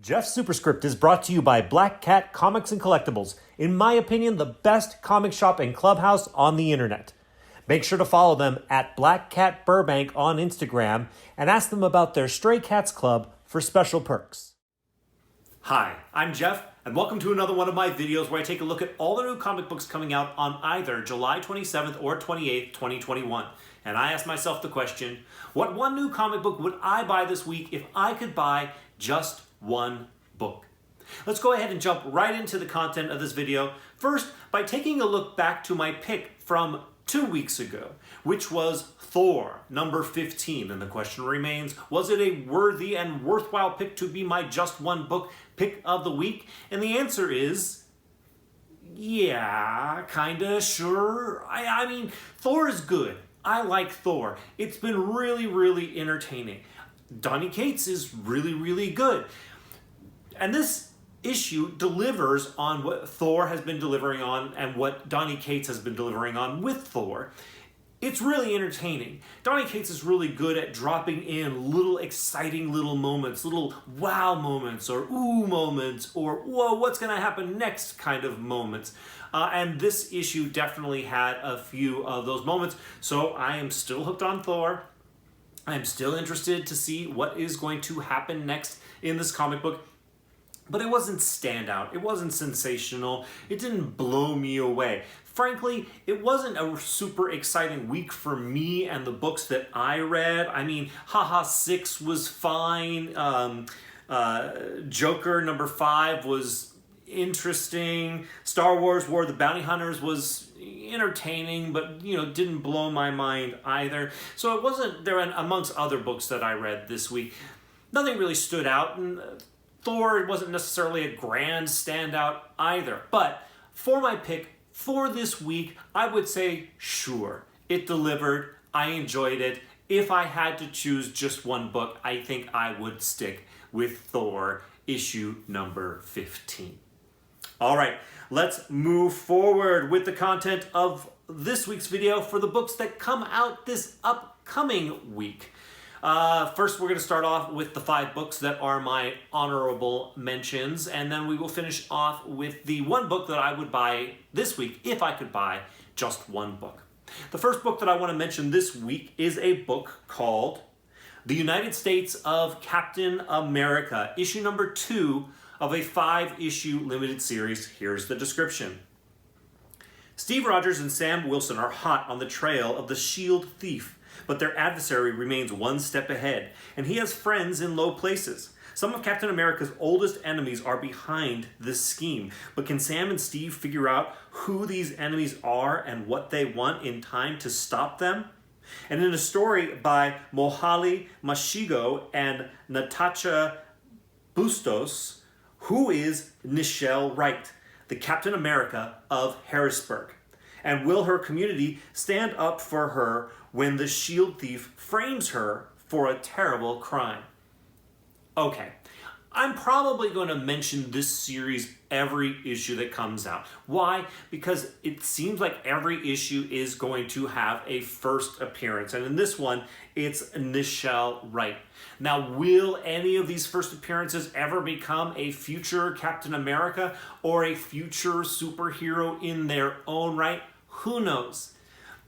Jeff's Superscript is brought to you by Black Cat Comics and Collectibles. In my opinion, the best comic shop and clubhouse on the internet. Make sure to follow them at Black Cat Burbank on Instagram and ask them about their Stray Cats Club for special perks. Hi, I'm Jeff, and welcome to another one of my videos where I take a look at all the new comic books coming out on either July 27th or 28th, 2021. And I ask myself the question, what one new comic book would I buy this week if I could buy just one book? Let's go ahead and jump right into the content of this video. First, by taking a look back to my pick from 2 weeks ago, which was Thor, number 15. And the question remains, was it a worthy and worthwhile pick to be my just one book pick of the week? And the answer is, yeah, kinda, sure. I mean, Thor is good. I like Thor. It's been really entertaining. Donny Cates is really good. And this issue delivers on what Thor has been delivering on and what Donny Cates has been delivering on with Thor. It's really entertaining. Donny Cates is really good at dropping in little exciting little moments, little wow moments or ooh moments or whoa, what's going to happen next kind of moments. And this issue definitely had a few of those moments. So I am still hooked on Thor. I'm still interested to see what is going to happen next in this comic book. But it wasn't standout. It wasn't sensational. It didn't blow me away. Frankly, it wasn't a super exciting week for me and the books that I read. I mean, Haha 6 was fine. Joker number 5 was interesting. Star Wars War of the Bounty Hunters was entertaining, but didn't blow my mind either. So it wasn't there, amongst other books that I read this week. Nothing really stood out, and Thor wasn't necessarily a grand standout either. But for my pick for this week, I would say sure, it delivered. I enjoyed it. If I had to choose just one book, I think I would stick with Thor issue number 15. All right, let's move forward with the content of this week's video for the books that come out this upcoming week. First, we're going to start off with the 5 books that are my honorable mentions, and then we will finish off with the one book that I would buy this week if I could buy just one book. The first book that I want to mention this week is a book called The United States of Captain America, issue number 2 of a 5-issue limited series. Here's the description. Steve Rogers and Sam Wilson are hot on the trail of the SHIELD thief, but their adversary remains one step ahead, and he has friends in low places. Some of Captain America's oldest enemies are behind this scheme, but can Sam and Steve figure out who these enemies are and what they want in time to stop them? And in a story by Mohali Mashigo and Natasha Bustos, who is Nichelle Wright, the Captain America of Harrisburg? And will her community stand up for her when the SHIELD thief frames her for a terrible crime? Okay, I'm probably going to mention this series every issue that comes out. Why? Because it seems like every issue is going to have a first appearance. And in this one, it's Nichelle Wright. Now, will any of these first appearances ever become a future Captain America or a future superhero in their own right? Who knows?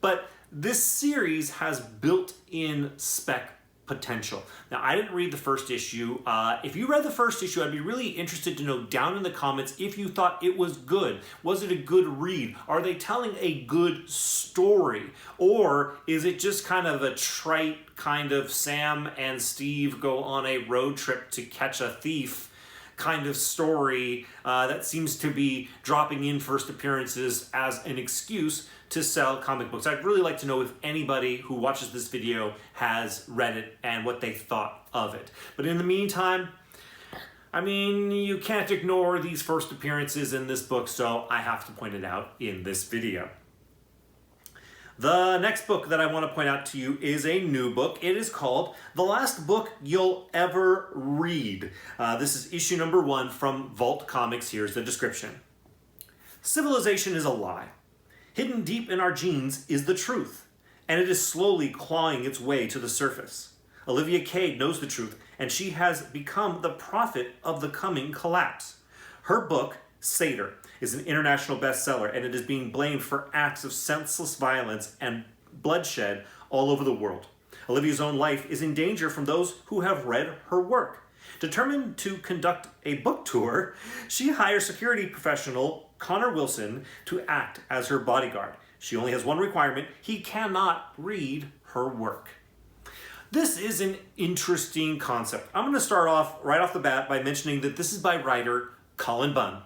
But this series has built-in spec potential. Now, I didn't read the first issue. If you read the first issue, I'd be really interested to know down in the comments if you thought it was good. Was it a good read? Are they telling a good story? Or is it just kind of a trite kind of Sam and Steve go on a road trip to catch a thief kind of story that seems to be dropping in first appearances as an excuse to sell comic books? I'd really like to know if anybody who watches this video has read it and what they thought of it. But in the meantime, I mean, you can't ignore these first appearances in this book, so I have to point it out in this video. The next book that I want to point out to you is a new book. It is called The Last Book You'll Ever Read. This is issue number 1 from Vault Comics. Here's the description. Civilization is a lie. Hidden deep in our genes is the truth, and it is slowly clawing its way to the surface. Olivia Cade knows the truth, and she has become the prophet of the coming collapse. Her book, Seder, is an international bestseller, and it is being blamed for acts of senseless violence and bloodshed all over the world. Olivia's own life is in danger from those who have read her work. Determined to conduct a book tour, she hires security professional Connor Wilson to act as her bodyguard. She only has one requirement: he cannot read her work. This is an interesting concept. I'm going to start off right off the bat by mentioning that this is by writer Colin Bunn,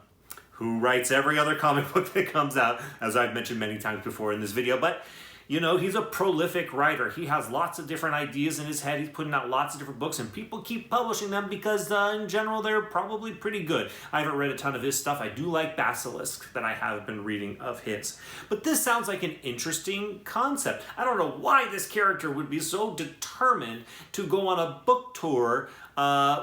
who writes every other comic book that comes out, as I've mentioned many times before in this video. But you know, he's a prolific writer. He has lots of different ideas in his head. He's putting out lots of different books, and people keep publishing them because, in general, they're probably pretty good. I haven't read a ton of his stuff. I do like Basilisk, that I have been reading of his. But this sounds like an interesting concept. I don't know why this character would be so determined to go on a book tour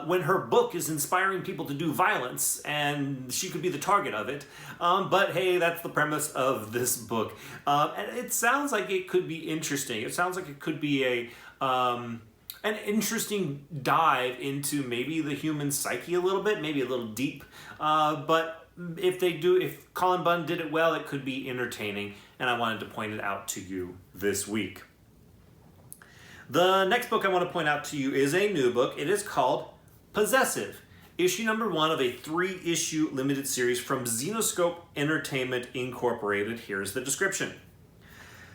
when her book is inspiring people to do violence, and she could be the target of it. But hey, that's the premise of this book. And it sounds like it could be interesting. It sounds like it could be an interesting dive into maybe the human psyche a little bit, maybe a little deep. But if Colin Bunn did it well, it could be entertaining, and I wanted to point it out to you this week. The next book I want to point out to you is a new book. It is called Possessive, issue number 1 of a 3-issue limited series from Zenoscope Entertainment Incorporated. Here's the description.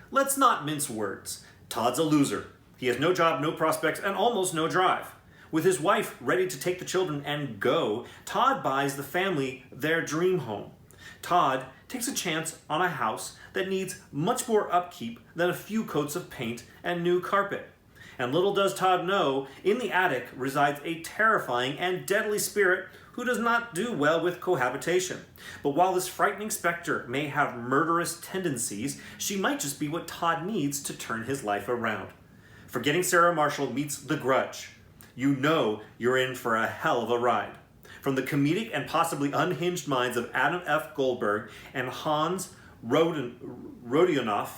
Let's not mince words. Todd's a loser. He has no job, no prospects, and almost no drive. With his wife ready to take the children and go, Todd buys the family their dream home. Todd takes a chance on a house that needs much more upkeep than a few coats of paint and new carpet. And little does Todd know, in the attic resides a terrifying and deadly spirit who does not do well with cohabitation. But while this frightening specter may have murderous tendencies, she might just be what Todd needs to turn his life around. Forgetting Sarah Marshall meets The Grudge. You know you're in for a hell of a ride. From the comedic and possibly unhinged minds of Adam F. Goldberg and Hans Rodionoff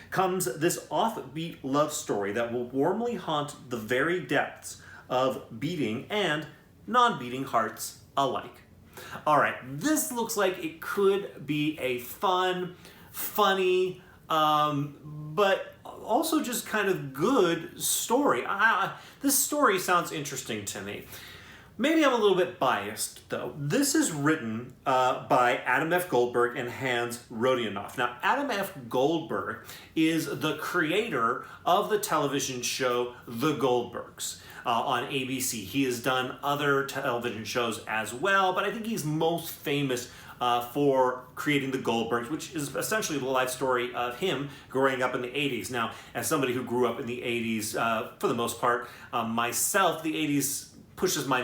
comes this offbeat love story that will warmly haunt the very depths of beating and non-beating hearts alike. All right, this looks like it could be a fun, funny, but also just kind of good story. This story sounds interesting to me. Maybe I'm a little bit biased, though. This is written by Adam F. Goldberg and Hans Rodionoff. Now, Adam F. Goldberg is the creator of the television show The Goldbergs on ABC. He has done other television shows as well, but I think he's most famous for creating The Goldbergs, which is essentially the life story of him growing up in the 80s. Now, as somebody who grew up in the 80s, for the most part, myself, the 80s pushes my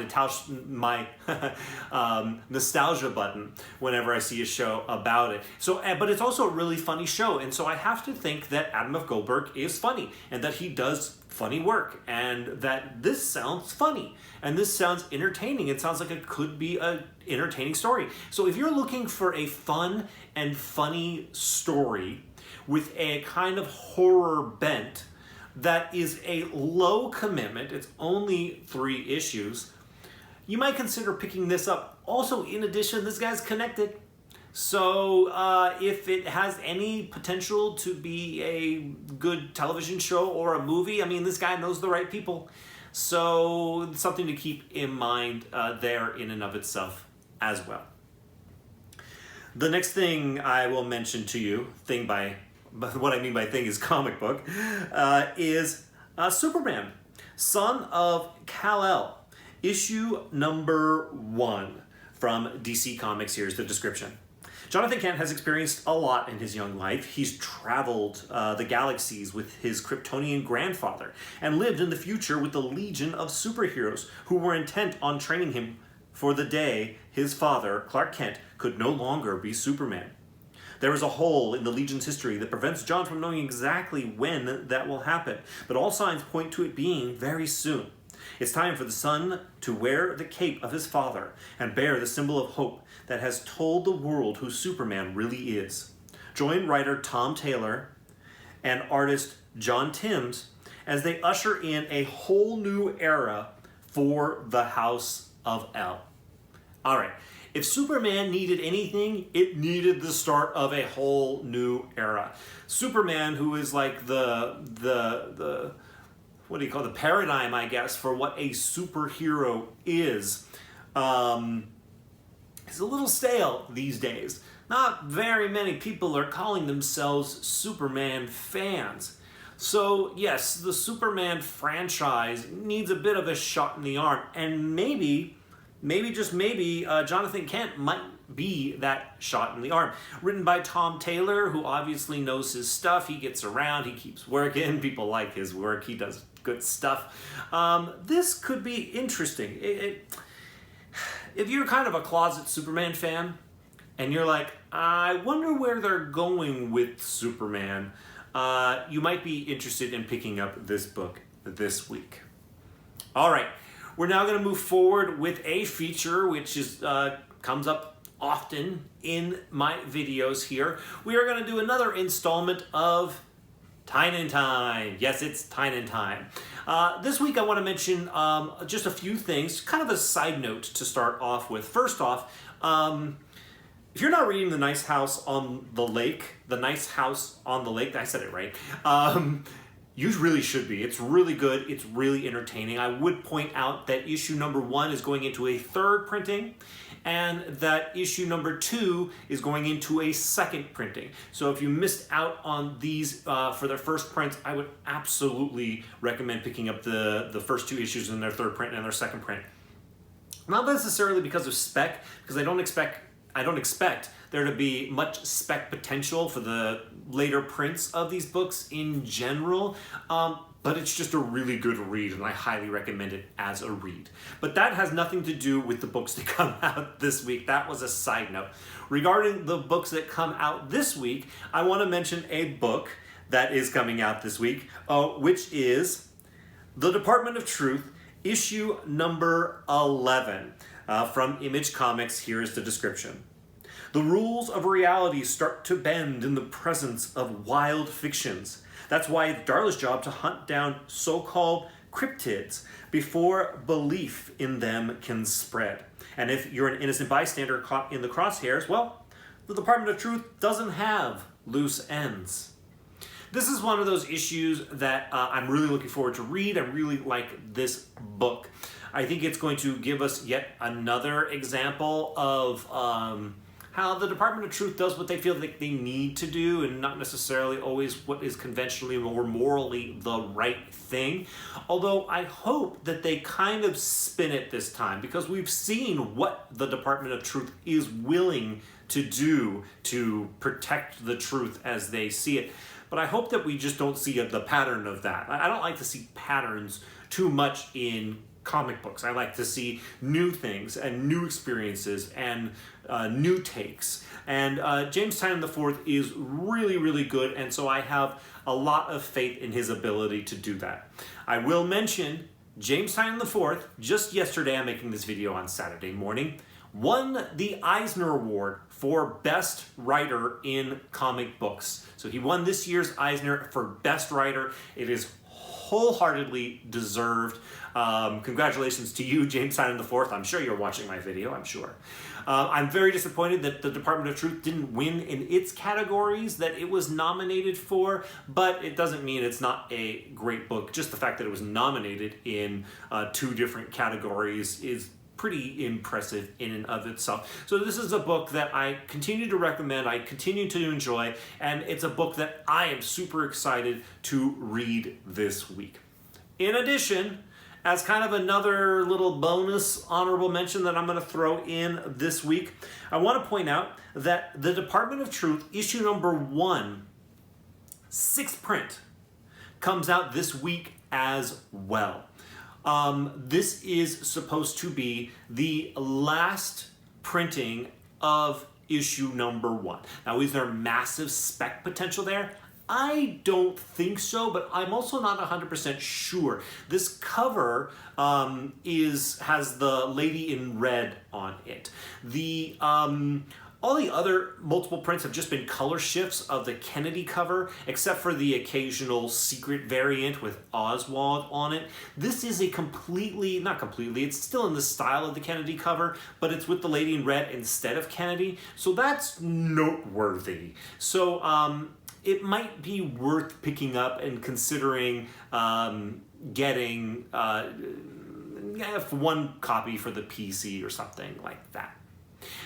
nostalgia button whenever I see a show about it. So, but it's also a really funny show, and so I have to think that Adam F. Goldberg is funny, and that he does funny work, and that this sounds funny, and this sounds entertaining. It sounds like it could be an entertaining story. So if you're looking for a fun and funny story with a kind of horror bent, that is a low commitment, it's only 3 issues, you might consider picking this up. Also, in addition, this guy's connected. So if it has any potential to be a good television show or a movie, I mean, this guy knows the right people. So something to keep in mind there in and of itself as well. The next thing I will mention to you, but what I mean by thing is comic book, is Superman, Son of Kal-El, issue number 1 from DC Comics. Here's the description. Jonathan Kent has experienced a lot in his young life. He's traveled the galaxies with his Kryptonian grandfather and lived in the future with the legion of superheroes who were intent on training him for the day his father, Clark Kent, could no longer be Superman. There is a hole in the Legion's history that prevents John from knowing exactly when that will happen, but all signs point to it being very soon. It's time for the son to wear the cape of his father and bear the symbol of hope that has told the world who Superman really is. Join writer Tom Taylor and artist John Timms as they usher in a whole new era for the House of El. All right, if Superman needed anything, it needed the start of a whole new era. Superman, who is like the what do you call it, the paradigm, I guess, for what a superhero is a little stale these days. Not very many people are calling themselves Superman fans. So yes, the Superman franchise needs a bit of a shot in the arm, and maybe, just maybe, Jonathan Kent might be that shot in the arm. Written by Tom Taylor, who obviously knows his stuff. He gets around, he keeps working, people like his work, he does good stuff. This could be interesting. If you're kind of a closet Superman fan, and you're like, I wonder where they're going with Superman, you might be interested in picking up this book this week. All right, we're now going to move forward with a feature which is comes up often in my videos here. We are going to do another installment of Tynan Time. Yes, it's Tynan Time. This week I want to mention just a few things, kind of a side note to start off with. First off, if you're not reading The Nice House on the Lake, I said it right, you really should be. It's really good. It's really entertaining. I would point out that issue number 1 is going into a 3rd printing, and that issue number 2 is going into a 2nd printing. So if you missed out on these for their first prints, I would absolutely recommend picking up the first 2 issues in their 3rd print and their 2nd print. Not necessarily because of spec, because I don't expect there to be much spec potential for the later prints of these books in general, but it's just a really good read, and I highly recommend it as a read. But that has nothing to do with the books that come out this week. That was a side note. Regarding the books that come out this week, I want to mention a book that is coming out this week, which is The Department of Truth, issue number 11. From Image Comics, here is the description. The rules of reality start to bend in the presence of wild fictions. That's why it's Darla's job to hunt down so-called cryptids before belief in them can spread. And if you're an innocent bystander caught in the crosshairs, well, the Department of Truth doesn't have loose ends. This is one of those issues that I'm really looking forward to read. I really like this book. I think it's going to give us yet another example of how the Department of Truth does what they feel like they need to do, and not necessarily always what is conventionally or morally the right thing. Although I hope that they kind of spin it this time, because we've seen what the Department of Truth is willing to do to protect the truth as they see it. But I hope that we just don't see the pattern of that. I don't like to see patterns too much in comic books. I like to see new things and new experiences and new takes. And James Tynion IV is really, really good, and so I have a lot of faith in his ability to do that. I will mention James Tynion IV, just yesterday, I'm making this video on Saturday morning, won the Eisner Award for Best Writer in Comic Books. So he won this year's Eisner for Best Writer. It is wholeheartedly deserved. Congratulations to you, James Tynion IV. I'm sure you're watching my video, I'm sure. I'm very disappointed that the Department of Truth didn't win in its categories that it was nominated for, but it doesn't mean it's not a great book. Just the fact that it was nominated in 2 different categories is pretty impressive in and of itself. So this is a book that I continue to recommend, I continue to enjoy, and it's a book that I am super excited to read this week. In addition, as kind of another little bonus honorable mention that I'm going to throw in this week, I want to point out that the Department of Truth, issue number 1, 6th print, comes out this week as well. This is supposed to be the last printing of issue number 1. Now, is there massive spec potential there? I don't think so, but I'm also not 100% sure. This cover has the lady in red on it. The All the other multiple prints have just been color shifts of the Kennedy cover, except for the occasional secret variant with Oswald on it. This is a not completely, it's still in the style of the Kennedy cover, but it's with the lady in red instead of Kennedy, so that's noteworthy. So it might be worth picking up and considering getting one copy for the PC or something like that.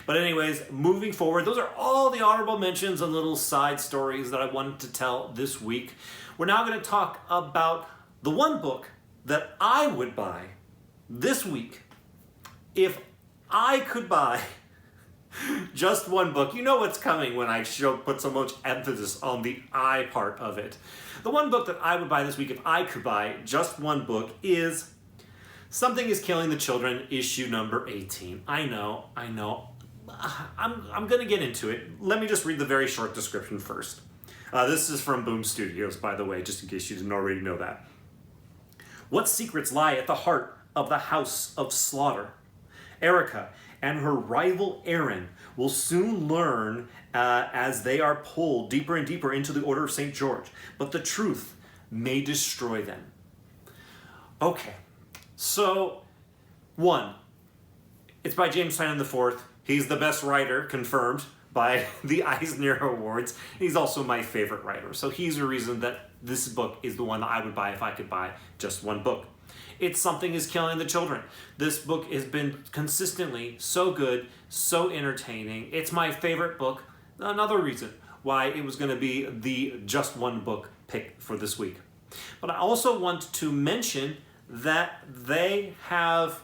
But anyways, moving forward, those are all the honorable mentions and little side stories that I wanted to tell this week. We're now going to talk about the one book that I would buy this week if I could buy just one book. You know what's coming when I put so much emphasis on the I part of it. The one book that I would buy this week if I could buy just one book is Something is Killing the Children, issue number 18. I know. I'm going to get into it. Let me just read the very short description first. This is from Boom Studios, by the way, just in case you didn't already know that. What secrets lie at the heart of the House of Slaughter? Erica and her rival Aaron will soon learn as they are pulled deeper and deeper into the Order of St. George, but the truth may destroy them. Okay, so, one, it's by James Tynion IV. He's the best writer, confirmed by the Eisner Awards. He's also my favorite writer, so he's the reason that this book is the one that I would buy if I could buy just one book. It's Something is Killing the Children. This book has been consistently so good, so entertaining. It's my favorite book. Another reason why it was going to be the just one book pick for this week. But I also want to mention that they have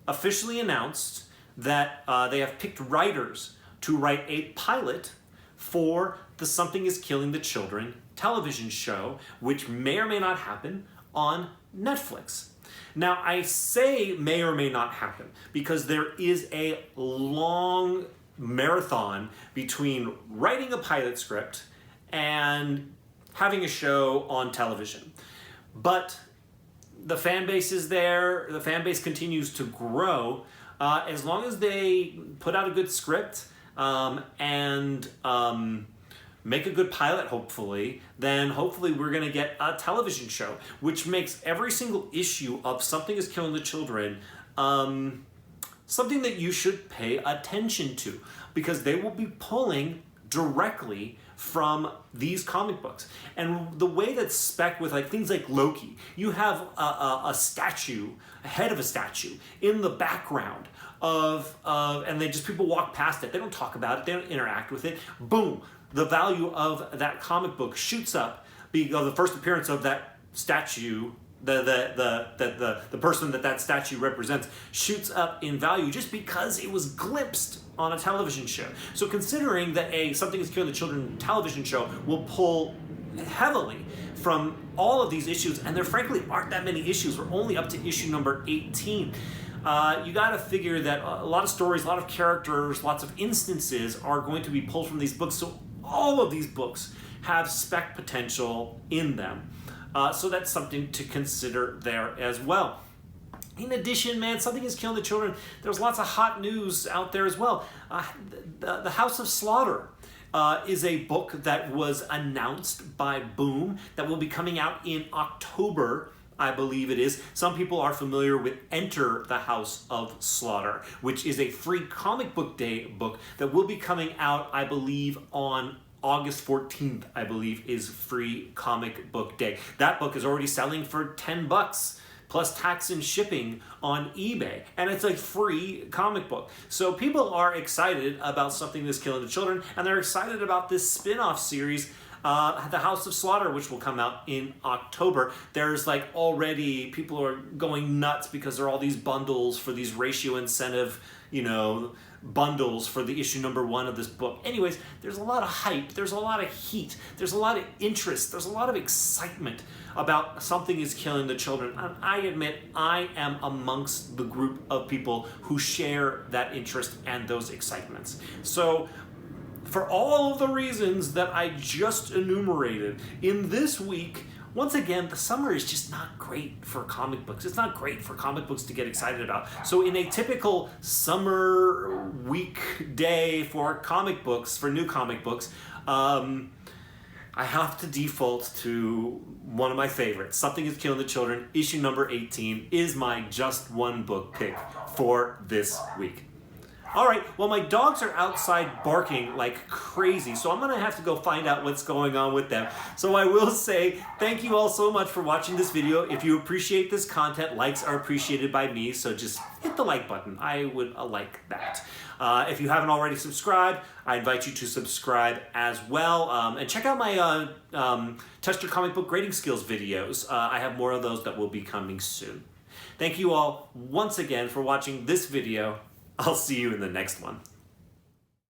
officially announced that they have picked writers to write a pilot for the Something is Killing the Children television show, which may or may not happen on Netflix. Now, I say may or may not happen because there is a long marathon between writing a pilot script and having a show on television. But the fan base is there, the fan base continues to grow. As long as they put out a good script and make a good pilot, hopefully, then hopefully we're going to get a television show, which makes every single issue of Something is Killing the Children something that you should pay attention to, because they will be pulling directly from these comic books. And the way that's spec with things like Loki, you have a statue, a head of a statue in the background and they just, people walk past it. They don't talk about it. They don't interact with it. Boom. The value of that comic book shoots up because the first appearance of that statue, the person that statue represents, shoots up in value just because it was glimpsed on a television show. So considering that Something is Killing the Children television show will pull heavily from all of these issues, and there frankly aren't that many issues. We're only up to issue number 18. You got to figure that a lot of stories, a lot of characters, lots of instances are going to be pulled from these books. So all of these books have spec potential in them. So that's something to consider there as well. In addition, man, Something is Killing the Children. There's lots of hot news out there as well. The House of Slaughter is a book that was announced by Boom that will be coming out in October, I believe it is. Some people are familiar with Enter the House of Slaughter, which is a free comic book day book that will be coming out, I believe, on August 14th, I believe, is free comic book day. That book is already selling for $10 plus tax and shipping on eBay, and it's a free comic book. So people are excited about Something That's Killing the Children, and they're excited about this spin-off series, The House of Slaughter, which will come out in October. There's already people are going nuts because there are all these bundles for these ratio incentive, bundles for the issue number 1 of this book. Anyways, there's a lot of hype, there's a lot of heat, there's a lot of interest, there's a lot of excitement about Something is Killing the Children. And I admit I am amongst the group of people who share that interest and those excitements. So for all of the reasons that I just enumerated, in this week, once again, the summer is just not great for comic books. It's not great for comic books to get excited about. So in a typical summer weekday for comic books, for new comic books, I have to default to one of my favorites. Something is Killing the Children, issue number 18 is my just one book pick for this week. All right, well, my dogs are outside barking like crazy, so I'm gonna have to go find out what's going on with them. So I will say thank you all so much for watching this video. If you appreciate this content, likes are appreciated by me, so just hit the like button. I would like that. If you haven't already subscribed, I invite you to subscribe as well. And check out my Test Your Comic Book Grading Skills videos. I have more of those that will be coming soon. Thank you all once again for watching this video. I'll see you in the next one.